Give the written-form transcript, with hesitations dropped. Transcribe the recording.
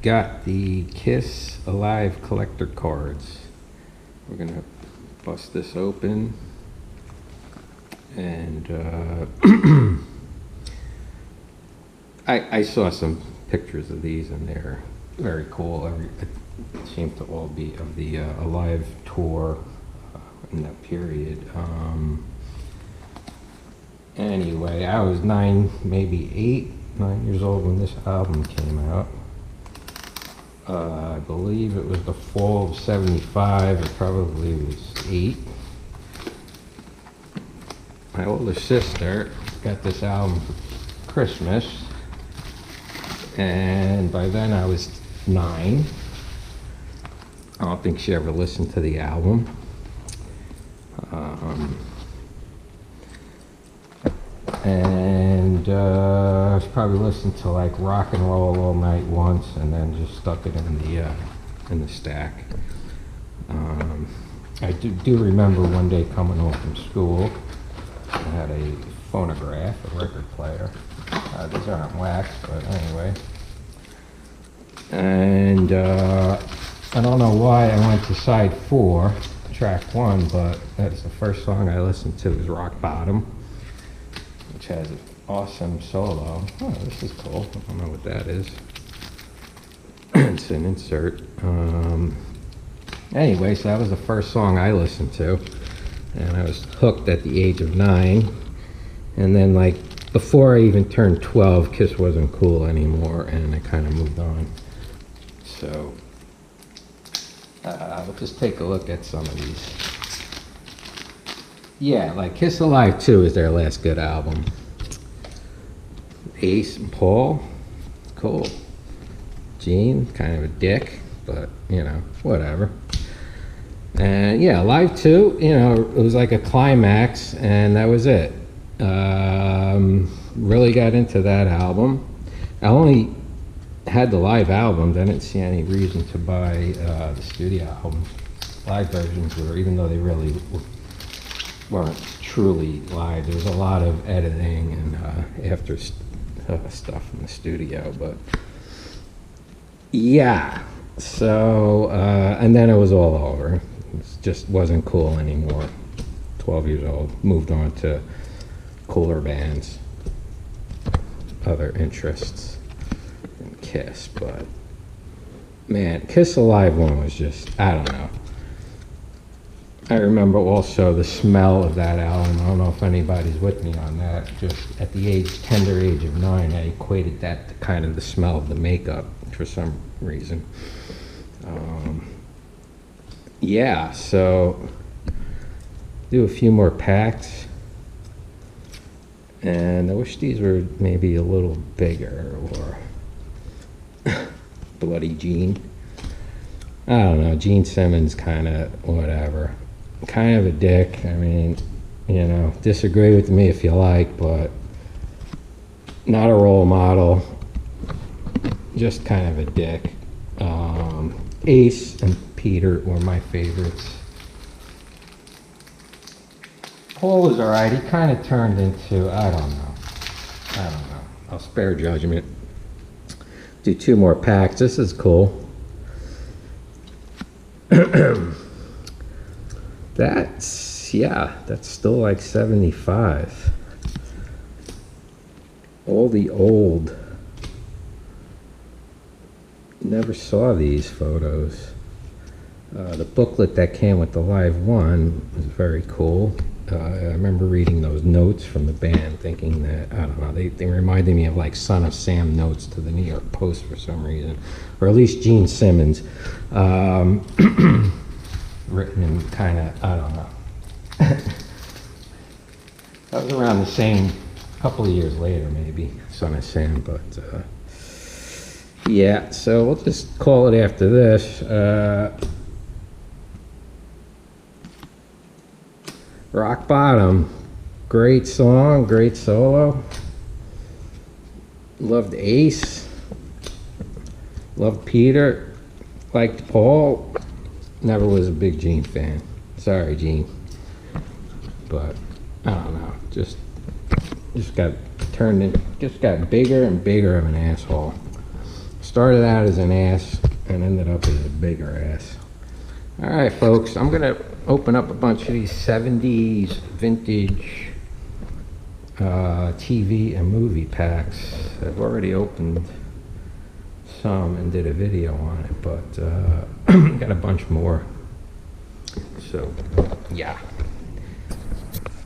got the Kiss Alive collector cards. We're gonna bust this open, and I saw some pictures of these, and they're very cool. It seemed to all be of the Alive tour in that period. Anyway, I was 9, maybe 9 years old when this album came out. I believe it was the fall of '75, or probably was 8. My older sister got this album for Christmas, and by then I was 9. I don't think she ever listened to the album. She probably listened to like Rock and Roll All Night once, and then just stuck it in the stack. I do remember one day coming home from school. I had a phonograph, a record player. These aren't wax, but anyway. And I don't know why I went to side 4, track 1, but that's the first song I listened to was Rock Bottom, which has an awesome solo. Oh, this is cool. I don't know what that is. It's an insert. Anyway, so that was the first song I listened to, and I was hooked at the age of 9. And then, like, before I even turned 12, Kiss wasn't cool anymore, and I kind of moved on. So we'll just take a look at some of these. Yeah, like Kiss Alive 2 is their last good album. Ace and Paul, cool. Gene, kind of a dick, but, you know, whatever. And yeah, Alive 2, you know, it was like a climax, and that was it. Really got into that album. I only had the live albums. I didn't see any reason to buy the studio album. Live versions were, even though they really weren't truly live, there was a lot of editing and after stuff in the studio, but yeah. So and then it was all over. It just wasn't cool anymore. 12 years old, moved on to cooler bands, other interests than Kiss. But man, Kiss Alive 1 was just, I don't know. I remember also the smell of that album. I don't know if anybody's with me on that. Just at the tender age of 9, I equated that to kind of the smell of the makeup for some reason. Yeah, so do a few more packs. And I wish these were maybe a little bigger, or Bloody Gene. I don't know, Gene Simmons kind of whatever. Kind of a dick. I mean, you know, disagree with me if you like, but not a role model. Just kind of a dick. Ace and Peter were my favorites. Paul was alright. He kind of turned into, I don't know. I'll spare judgment. Do 2 more packs. This is cool. That's still like 75. All the old. Never saw these photos. The booklet that came with the Live 1 was very cool. I remember reading those notes from the band, thinking that, I don't know, they reminded me of like Son of Sam notes to the New York Post for some reason, or at least Gene Simmons. Written in kind of, I don't know. That was around the same, couple of years later maybe, Son of Sam, but yeah, so we'll just call it after this. Rock Bottom, great song, great solo. Loved Ace, loved Peter, liked Paul. Never was a big Gene fan. Sorry, Gene. But I don't know. Just got turned in. Just got bigger and bigger of an asshole. Started out as an ass and ended up as a bigger ass. All right, folks, I'm gonna open up a bunch of these 70s vintage TV and movie packs. I've already opened some and did a video on it, but got a bunch more. So, yeah.